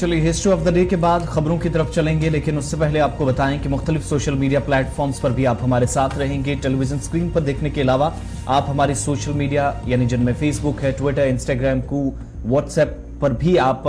चलिए history of the day के बाद खबरों की तरफ चलेंगे, लेकिन उससे पहले आपको बताएं कि मुख्तलिफ सोशल मीडिया प्लेटफॉर्म्स पर भी आप हमारे साथ रहेंगे। टेलीविजन स्क्रीन पर देखने के अलावा आप हमारी सोशल मीडिया यानी जिनमें फेसबुक है, ट्विटर, इंस्टाग्राम को, व्हाट्सएप पर भी आप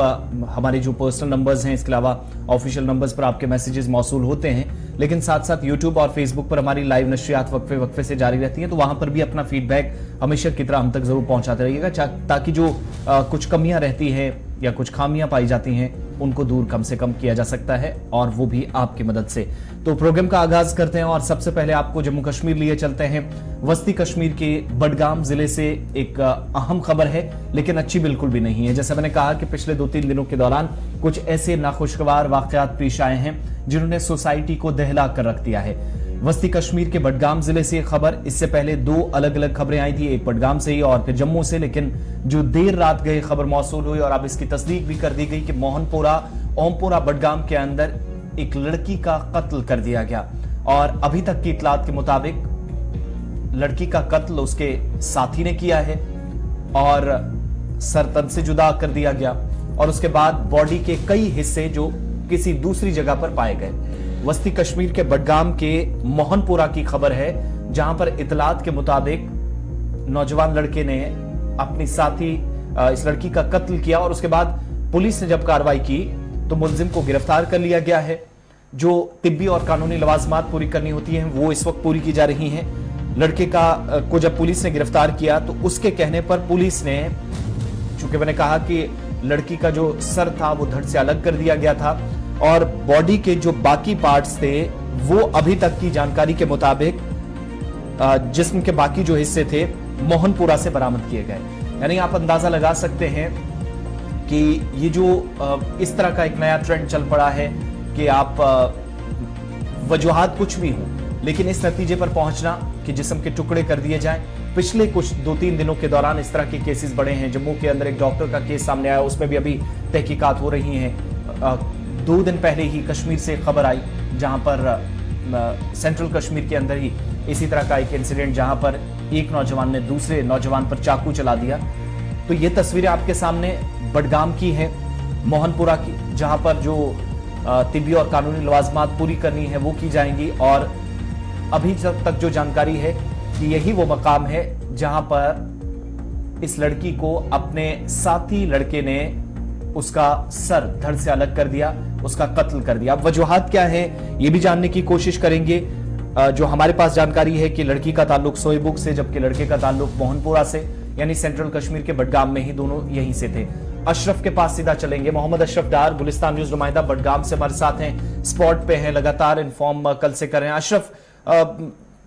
हमारे जो पर्सनल नंबर्स हैं, इसके अलावा ऑफिशियल नंबर्स पर आपके मैसेजेस मौसूल होते हैं। लेकिन साथ साथ यूट्यूब और फेसबुक पर हमारी लाइव नशरियात वक्फे वक्फे से जारी रहती हैं, तो वहां पर भी अपना फीडबैक हमेशा की तरह हम तक जरूर पहुंचाते रहिएगा, ताकि जो कुछ कमियां रहती है या कुछ खामियां पाई जाती हैं उनको दूर कम से कम किया जा सकता है, और वो भी आपकी मदद से। तो प्रोग्राम का आगाज करते हैं और सबसे पहले आपको जम्मू कश्मीर लिए चलते हैं। वस्ती कश्मीर के बडगाम जिले से एक अहम खबर है, लेकिन अच्छी बिल्कुल भी नहीं है। जैसे मैंने कहा कि पिछले 2-3 दिनों के दौरान कुछ ऐसे नाखुशगवार वाकयात पेश आए हैं जिन्होंने सोसाइटी को दहला कर रख दिया है। वस्ती कश्मीर के बडगाम जिले से खबर, इससे पहले 2 अलग अलग खबरें आई थी, एक बडगाम से ही और फिर जम्मू से, लेकिन जो देर रात गए खबर मौसूल हुई और अब इसकी तस्दीक भी कर दी गई कि मोहनपुरा ओमपुरा बडगाम के अंदर एक लड़की का कत्ल कर दिया गया। और अभी तक की इतलात के मुताबिक लड़की का कत्ल उसके साथी ने किया है और सर तन से जुदा कर दिया गया, और उसके बाद बॉडी के कई हिस्से जो किसी दूसरी जगह पर पाए गए। वस्ती कश्मीर के बडगाम के मोहनपुरा की खबर है, जहां पर इतलात के मुताबिक नौजवान लड़के ने अपनी साथी इस लड़की का कत्ल किया, और उसके बाद पुलिस ने जब कार्रवाई की तो मुलजिम को गिरफ्तार कर लिया गया है। जो तिब्बी और कानूनी लवाजमात पूरी करनी होती हैं वो इस वक्त पूरी की जा रही हैं। लड़के को जब पुलिस ने गिरफ्तार किया तो उसके कहने पर पुलिस ने, चूंकि मैंने कहा कि लड़की का जो सर था वो धड़ से अलग कर दिया गया था और बॉडी के जो बाकी पार्ट्स थे वो अभी तक की जानकारी के मुताबिक जिस्म के बाकी जो हिस्से थे मोहनपुरा से बरामद किए गए। यानी आप अंदाजा लगा सकते हैं कि ये जो इस तरह का एक नया ट्रेंड चल पड़ा है कि आप वजूहात कुछ भी हो, लेकिन इस नतीजे पर पहुंचना कि जिस्म के टुकड़े कर दिए जाएं। पिछले कुछ 2-3 दिनों के दौरान इस तरह के केसेस बढ़े हैं। जम्मू के अंदर एक डॉक्टर का केस सामने आया, उसमें भी अभी तहकीकात हो रही हैं। 2 दिन पहले ही कश्मीर से खबर आई, जहां पर सेंट्रल कश्मीर के अंदर ही इसी तरह का एक इंसिडेंट, जहां पर एक नौजवान ने दूसरे नौजवान पर चाकू चला दिया। तो ये तस्वीरें आपके सामने बडगाम की है, मोहनपुरा की, जहां पर जो तिब्बी और कानूनी लवाजमात पूरी करनी है वो की जाएंगी। और अभी तक जो जानकारी है कि यही वो मकाम है जहां पर इस लड़की को अपने साथी लड़के ने उसका सर धड़ से अलग कर दिया, उसका कत्ल कर दिया। अब वजूहात क्या है ये भी जानने की कोशिश करेंगे। जो हमारे पास जानकारी है कि लड़की का ताल्लुक सोईबुक से, जबकि लड़के का ताल्लुक मोहनपुरा से, यानी सेंट्रल कश्मीर के बडगाम में ही दोनों यहीं से थे। अशरफ के पास सीधा चलेंगे। मोहम्मद अशरफ डार, गुलिस्तान न्यूज नुमाइंदा, बडगाम से हमारे साथ हैं, स्पॉट पे हैं, लगातार इन्फॉर्म कल से कर रहे हैं। अशरफ,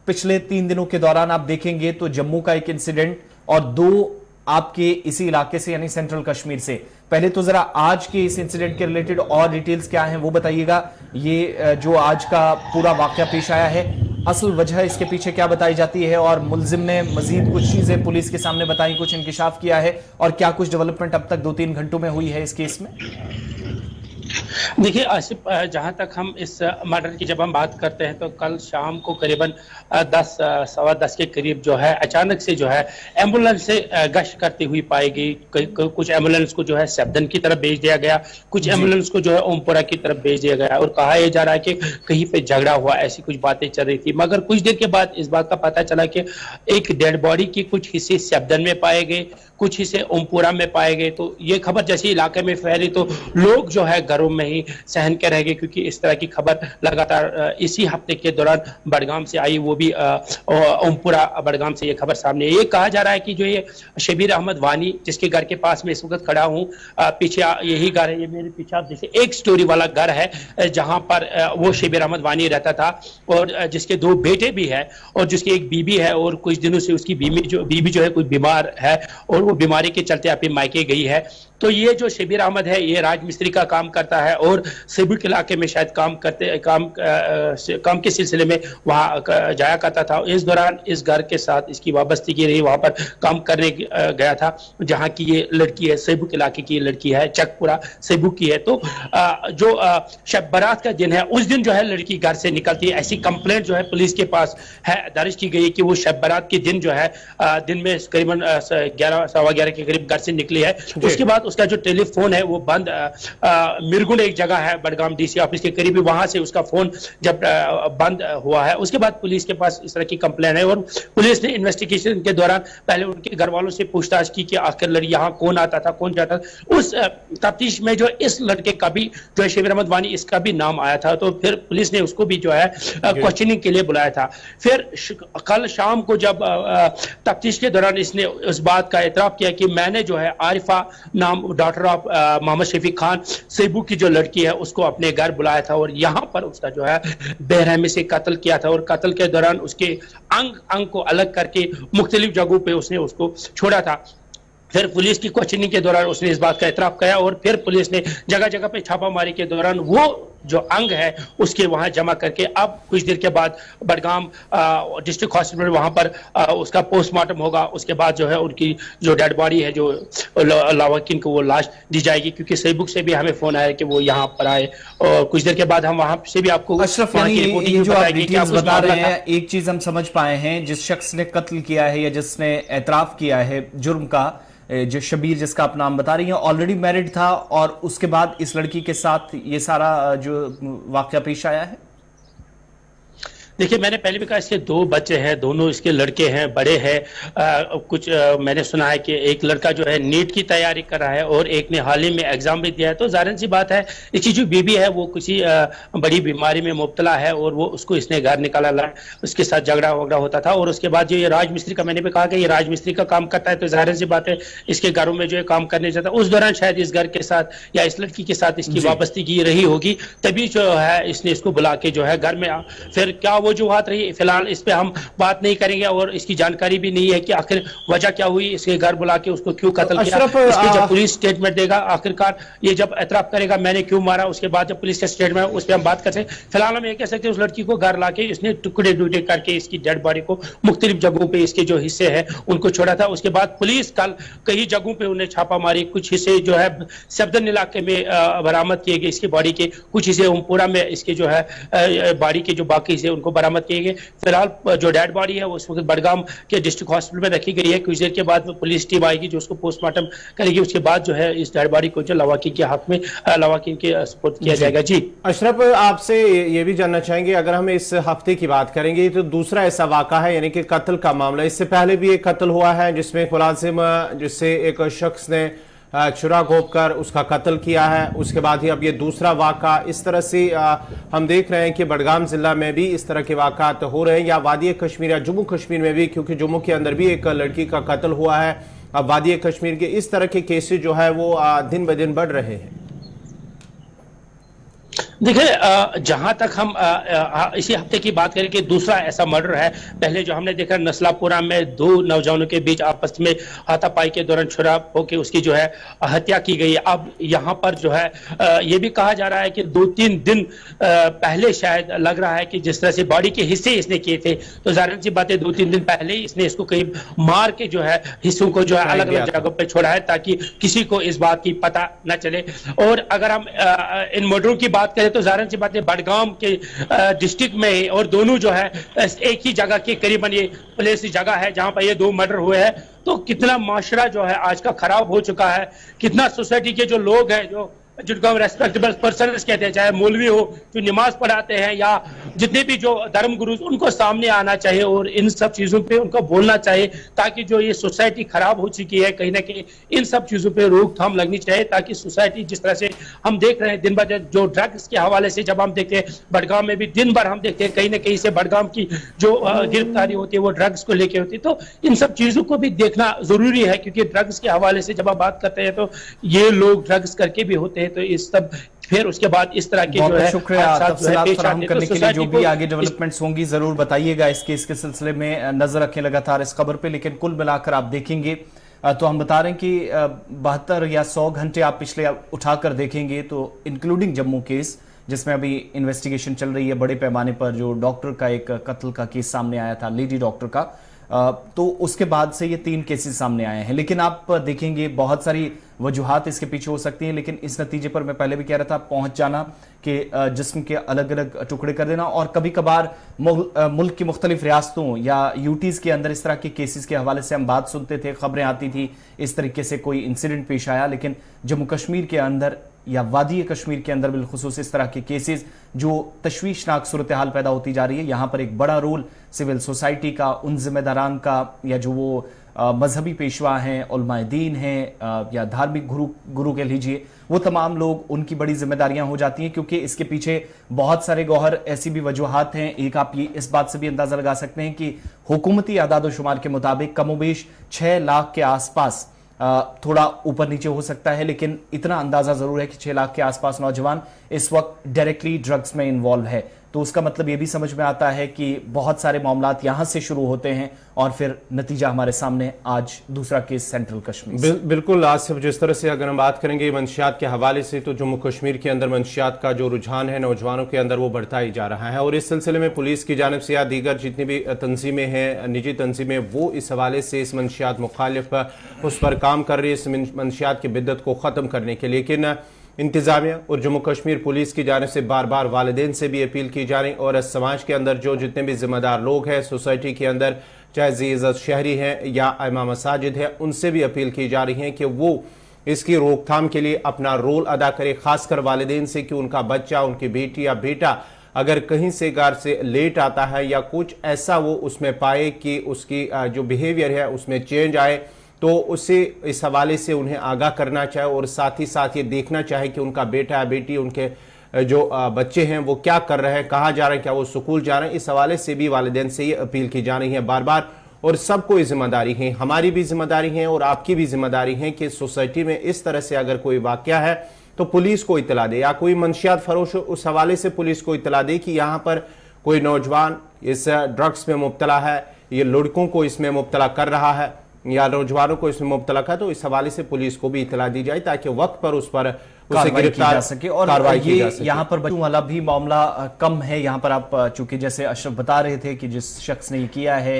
पिछले 3 दिनों के दौरान आप देखेंगे तो जम्मू का एक इंसिडेंट और 2 आपके इसी इलाके से यानी सेंट्रल कश्मीर से। पहले तो जरा आज के इस इंसिडेंट के रिलेटेड और डिटेल्स क्या हैं वो बताइएगा। ये जो आज का पूरा वाकया पेश आया है, असल वजह इसके पीछे क्या बताई जाती है, और मुलजिम ने मजीद कुछ चीजें पुलिस के सामने बताई, कुछ इंकिशाफ किया है, और क्या कुछ डेवलपमेंट अब तक 2-3 घंटों में हुई है इस केस में? देखिए आसिफ, जहां तक हम इस मर्डर की जब हम बात करते हैं तो कल शाम को करीबन 10 सवा 10 के करीब जो है अचानक से जो है एम्बुलेंस से गश्त करती हुई पाई गई। कुछ एम्बुलेंस को जो है सैबदन की तरफ भेज दिया गया, कुछ एम्बुलेंस को जो है ओमपुरा की तरफ भेज दिया गया, और कहा यह जा रहा है कि कहीं पे झगड़ा हुआ, ऐसी कुछ बातें चल रही थी। मगर कुछ देर के बाद इस बात का पता चला कि एक डेड बॉडी के कुछ हिस्से सैबदन में पाए गए, कुछ हिस्से ओमपुरा में पाए गए। तो ये खबर जैसे इलाके में फैली तो लोग जो है घरों में ही सहन के रह गए, क्योंकि इस तरह की खबर लगातार इसी हफ्ते के दौरान बडगाम से आई, वो भी ओमपुरा बडगाम से ये खबर सामने। ये कहा जा रहा है कि जो ये शबीर अहमद वानी, जिसके घर के पास में इस वक्त खड़ा हूँ, पीछे यही घर है, ये मेरे पीछे आप जैसे एक स्टोरी वाला घर है जहां पर वो शबीर अहमद वानी रहता था, और जिसके 2 बेटे भी है, और जिसकी एक बीबी है, और कुछ दिनों से उसकी बीबी जो है कोई बीमार है और वो बीमारी के चलते अपने मायके गई है। तो ये जो शबीर अहमद है ये राजमिस्त्री का काम करता है और सेबुक इलाके में शायद काम के सिलसिले में वहाँ जाया करता था। इस दौरान इस घर के साथ इसकी वाबस्तगी रही, वहाँ पर काम करने गया था, जहाँ की ये लड़की है सेबुक इलाके की लड़की है, चकपुरा सेबुक की है। तो जो शब बारात का दिन है उस दिन जो है लड़की घर से निकलती है, ऐसी कंप्लेंट जो है पुलिस के पास है दर्ज की गई कि वो शब बारात के दिन जो है दिन में करीबन 11 सवा 11 के करीब घर से निकली है। उसके बाद उसका जो टेलीफोन है वो बंद मिरगुंड एक जगह है बडगाम डीसी ऑफिस के करीब, वहां से उसका फोन जब बंद हुआ है, उसके बाद पुलिस के पास इस तरह की कंप्लेन है और पुलिस ने इन्वेस्टिगेशन के दौरान पहले उनके घर वालों से पूछताछ की कि आखिर लड़की यहाँ कौन आता था, कौन जाता था। उस तफ्तीश में जो इस लड़के का भी जो है शबीर अहमद वानी, इसका भी नाम आया था, तो फिर पुलिस ने उसको भी जो है क्वेश्चनिंग के लिए बुलाया था। फिर कल शाम को जब तफ्तीश के दौरान इसने उस बात का एतराफ किया कि मैंने जो है आरिफा नाम डॉटर ऑफ मोहम्मद शफीक खान सेबू की जो लड़की है उसको अपने घर बुलाया था और यहाँ पर उसका जो है बेरहमी से कत्ल किया था और कत्ल के दौरान उसके अंग को अलग करके मुख्तलिफ जगहों पे उसने उसको छोड़ा था। फिर पुलिस की क्वेश्चनिंग के दौरान उसने इस बात का एतराफ किया और फिर पुलिस ने जगह जगह पे छापामारी के दौरान वो जो अंग है उसके वहां जमा करके अब कुछ देर के बाद बडगाम डिस्ट्रिक्ट हॉस्पिटल वहां पर उसका पोस्टमार्टम होगा। उसके बाद जो है उनकी जो डेड बॉडी है जो लावाकिन को वो लाश दी जाएगी, क्योंकि सेबुक से भी हमें फोन आया कि वो यहाँ पर आए और कुछ देर के बाद हम वहां से भी आपको अशरफ ये जो आप डिटेल्स बता रहे हैं, एक चीज हम समझ पाए हैं, जिस शख्स ने कत्ल किया है या जिसने एतराफ किया है जुर्म का, जो शबीर जिसका आप नाम बता रही हैं, ऑलरेडी मैरिड था और उसके बाद इस लड़की के साथ ये सारा जो वाकया पेश आया है। देखिए मैंने पहले भी कहा इसके 2 बच्चे हैं, दोनों इसके लड़के हैं, बड़े हैं। कुछ मैंने सुना है कि एक लड़का जो है नीट की तैयारी कर रहा है और एक ने हाल ही में एग्जाम भी दिया है। तो जाहिर सी बात है इसकी जो बीबी है वो किसी बड़ी बीमारी में मुब्तला है और वो उसको इसने घर निकाला, उसके साथ झगड़ा वगड़ा होता था। और उसके बाद जो ये राजमिस्त्री का, मैंने भी कहा कि ये राजमिस्त्री का काम करता है, तो जाहिर सी बात है इसके घरों में जो है काम करने जाता है, उस दौरान शायद इस घर के साथ या इस लड़की के साथ इसकी वाबस्तगी रही होगी, तभी जो है इसने इसको बुला के जो है घर में फिर क्या वजूहात रही फिलहाल इस पे हम बात नहीं करेंगे और इसकी जानकारी भी नहीं है कि आखिर वजह क्या हुई, इसके घर बुला के उसको क्यों कत्ल किया। इसकी जब पुलिस स्टेटमेंट देगा, आखिरकार ये जब एतराफ करेगा मैंने क्यों मारा, उसके बाद जब पुलिस का स्टेटमेंट उस पर हम बात कर सकते हैं। फिलहाल हम ये कह सकते हैं उस लड़की को घर लाके इसने टुकड़े टुकड़े करके इसकी डेड बॉडी को मुख्तलिफ जगहों पे इसके जो हिस्से हैं उनको छोड़ा था। उसके बाद पुलिस कल कई जगहों पे उन्हें छापा मारी, कुछ हिस्से जो है सफदन इलाके में बरामद किए गए इसकी बॉडी के, कुछ हिस्से उमपुरा में इसके जो है बॉडी के जो बाकी हिस्से उनको बरामद किए गए। फिलहाल जो डेड बॉडी है वो इस वक्त बडगाम के डिस्ट्रिक्ट हॉस्पिटल में रखी गई है। कुछ देर के बाद पुलिस टीम आएगी जो उसको पोस्टमार्टम करेगी, उसके बाद जो है इस डेड बॉडी को जो लवाकिन के हक में लवाकिन के सपोर्ट किया जाएगा। जी अशरफ, आपसे ये भी जानना चाहेंगे, अगर हम इस हफ्ते की बात करेंगे तो दूसरा ऐसा वाक़ा है यानी कि कत्ल का मामला, इससे पहले भी एक कत्ल हुआ है जिसमें मुलाजिम जिससे एक शख्स ने छुरा घोंप कर उसका कत्ल किया है, उसके बाद ही अब ये दूसरा वाक़ा। इस तरह से हम देख रहे हैं कि बडगाम जिला में भी इस तरह के वाक़ात हो रहे हैं, या वादी कश्मीर या जम्मू कश्मीर में भी, क्योंकि जम्मू के अंदर भी एक लड़की का कत्ल हुआ है। अब वादी कश्मीर के इस तरह के केसेस जो है वो दिन ब दिन बढ़ रहे हैं। देखिए जहां तक हम इसी हफ्ते की बात करें कि दूसरा ऐसा मर्डर है, पहले जो हमने देखा नस्लापुरा में 2 नौजवानों के बीच आपस में हाथापाई के दौरान छुरा होकर उसकी जो है हत्या की गई। अब यहां पर जो है ये भी कहा जा रहा है कि 2-3 दिन पहले शायद लग रहा है कि जिस तरह से बॉडी के हिस्से इसने किए थे, तो जाहिर सी बात है 2-3 दिन पहले ही इसने इसको कहीं मार के जो है हिस्सों को जो है अलग अलग जगहों पर छोड़ा है ताकि किसी को इस बात की पता न चले। और अगर हम इन मर्डरों की बात करें तो जाहिर सी बात है बडगाम के डिस्ट्रिक्ट में और दोनों जो है एक ही जगह के करीबन ये प्लेस जगह है जहां पर ये 2 मर्डर हुए हैं। तो कितना माशरा जो है आज का खराब हो चुका है, कितना सोसाइटी के जो लोग हैं जिनको हम रेस्पेक्टेबल पर्सन कहते हैं, चाहे मौलवी हो जो नमाज पढ़ाते हैं या जितने भी जो धर्म गुरु, उनको सामने आना चाहिए और इन सब चीजों पे उनको बोलना चाहिए ताकि जो ये सोसाइटी खराब हो चुकी है कहीं ना कहीं इन सब चीजों पे रोकथाम लगनी चाहिए, ताकि सोसाइटी जिस तरह से हम देख रहे हैं दिन ब दिन जो ड्रग्स के हवाले से जब हम देखते हैं बडगाम में भी दिन भर हम देखते हैं कहीं ना कहीं से बडगाम की जो गिरफ्तारी होती है वो ड्रग्स को लेकर होती है। तो इन सब चीजों को भी देखना जरूरी है, क्योंकि ड्रग्स के हवाले से जब आप बात करते हैं तो ये लोग ड्रग्स करके भी होते हैं, तो इस सब फिर उसके बाद इस तरह के जो है शुक्रिया तफसीलात फराहम करने के लिए। जो भी आगे डेवलपमेंट्स होंगी जरूर बताइएगा, इसके सिलसिले में नजर रखें लगातार इस खबर पे। लेकिन कुल मिलाकर आप देखेंगे तो हम बता रहे हैं कि 72 या 100 घंटे आप पिछले उठाकर देखेंगे तो इंक्लूडिंग जम्मू केस जिसमें अभी इन्वेस्टिगेशन चल रही है बड़े पैमाने पर, जो डॉक्टर का एक कत्ल का केस सामने आया था, लेडी डॉक्टर का, तो उसके बाद से ये 3 केसेस सामने आए हैं। लेकिन आप देखेंगे बहुत सारी वजूहात इसके पीछे हो सकती हैं, लेकिन इस नतीजे पर मैं पहले भी कह रहा था पहुंच जाना कि जिस्म के अलग अलग टुकड़े कर देना, और कभी कभार मुल्क की मुख्तलिफ रियासतों या यूटीज़ के अंदर इस तरह के केसेस के हवाले से हम बात सुनते थे, खबरें आती थी, इस तरीके से कोई इंसिडेंट पेश आया। लेकिन जम्मू कश्मीर के अंदर या वादी कश्मीर के अंदर बिलखुसूस इस तरह के केसेस जो तशवीशनाक सूरत हाल पैदा होती जा रही है, यहाँ पर एक बड़ा रोल सिविल सोसाइटी का, उन जिम्मेदारान का, या जो वो मजहबी पेशवा हैं, उलमाए दीन हैं, या धार्मिक गुरु कह लीजिए, वो तमाम लोग, उनकी बड़ी जिम्मेदारियां हो जाती हैं, क्योंकि इसके पीछे बहुत सारे गौहर ऐसी भी वजूहात हैं। एक आप ये इस बात से भी अंदाजा लगा सकते हैं कि हुकूमती आदाद-ओ-शुमार के मुताबिक कमोबेश 6 लाख के आसपास, थोड़ा ऊपर नीचे हो सकता है, लेकिन इतना अंदाजा जरूर है कि 6 लाख के आसपास नौजवान इस वक्त डायरेक्टली ड्रग्स में इन्वॉल्व है। तो उसका मतलब ये भी समझ में आता है कि बहुत सारे मामलात यहां से शुरू होते हैं और फिर नतीजा हमारे सामने आज दूसरा केस सेंट्रल कश्मीर। बिल्कुल आसिफ, जिस तरह से अगर हम बात करेंगे मंशियात के हवाले से, तो जम्मू कश्मीर के अंदर मंशियात का जो रुझान है नौजवानों के अंदर वो बढ़ता ही जा रहा है, और इस सिलसिले में पुलिस की जानिब से या दीगर जितनी भी तंजीमें हैं, निजी तंजीमें, वो इस हवाले से इस मंशियात मुखालिफ उस पर काम कर रही है, इस मंशियात की बिद्दत को ख़त्म करने के लिए। लेकिन इंतजामिया और जम्मू कश्मीर पुलिस की जानिब से बार बार वालिदैन से भी अपील की जा रही, और समाज के अंदर जो जितने भी जिम्मेदार लोग हैं सोसाइटी के अंदर, चाहे ज़ी-इज़्ज़त शहरी हैं या इमाम मसाजिद है, उनसे भी अपील की जा रही है कि वो इसकी रोकथाम के लिए अपना रोल अदा करे, खासकर वालिदैन से, कि उनका बच्चा, उनकी बेटी या बेटा अगर कहीं से घर से लेट आता है या कुछ ऐसा वो उसमें पाए कि उसकी जो बिहेवियर है उसमें चेंज आए, तो उससे इस हवाले से उन्हें आगाह करना चाहे, और साथ ही साथ ये देखना चाहे कि उनका बेटा या बेटी, उनके जो बच्चे हैं वो क्या कर रहे हैं, कहाँ जा रहे हैं, क्या वो स्कूल जा रहे हैं। इस हवाले से भी वालिदैन से ये अपील की जा रही है बार बार, और सबको ये जिम्मेदारी है, हमारी भी जिम्मेदारी है और आपकी भी जिम्मेदारी है कि सोसाइटी में इस तरह से अगर कोई वाक़या है तो पुलिस को इतला दे, या कोई मंशियात फरोश उस हवाले से पुलिस को इतला दे कि यहाँ पर कोई नौजवान इस ड्रग्स में मुब्तला है, ये लड़कों को इसमें मुब्तला कर रहा है या नौजवानों को इसमें मुब्तला है, तो इस हवाले से पुलिस को भी इतला दी जाए ताकि वक्त पर उस पर उसे गिरफ्तार जा सके। और ये यहाँ पर बच्चों वाला भी मामला कम है। यहाँ पर आप चूंकि जैसे अशरफ बता रहे थे कि जिस शख्स ने ये किया है,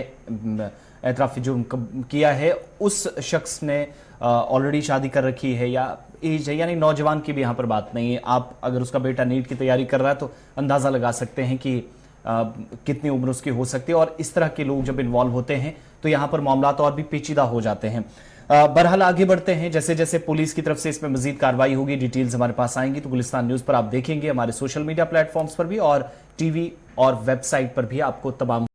एतराफी जुर्म किया है, उस शख्स ने ऑलरेडी शादी कर रखी है या एज है, यानी नौजवान की भी यहाँ पर बात नहीं है। आप अगर उसका बेटा नीट की तैयारी कर रहा है तो अंदाजा लगा सकते हैं कि कितनी उम्र उसकी हो सकती है, और इस तरह के लोग जब इन्वॉल्व होते हैं तो यहाँ पर मामला तो और भी पेचीदा हो जाते हैं। बहरहाल आगे बढ़ते हैं, जैसे जैसे पुलिस की तरफ से इसमें मजीद कार्रवाई होगी, डिटेल्स हमारे पास आएंगी तो गुलिस्तान न्यूज पर आप देखेंगे, हमारे सोशल मीडिया प्लेटफॉर्म्स पर भी और टीवी और वेबसाइट पर भी आपको तमाम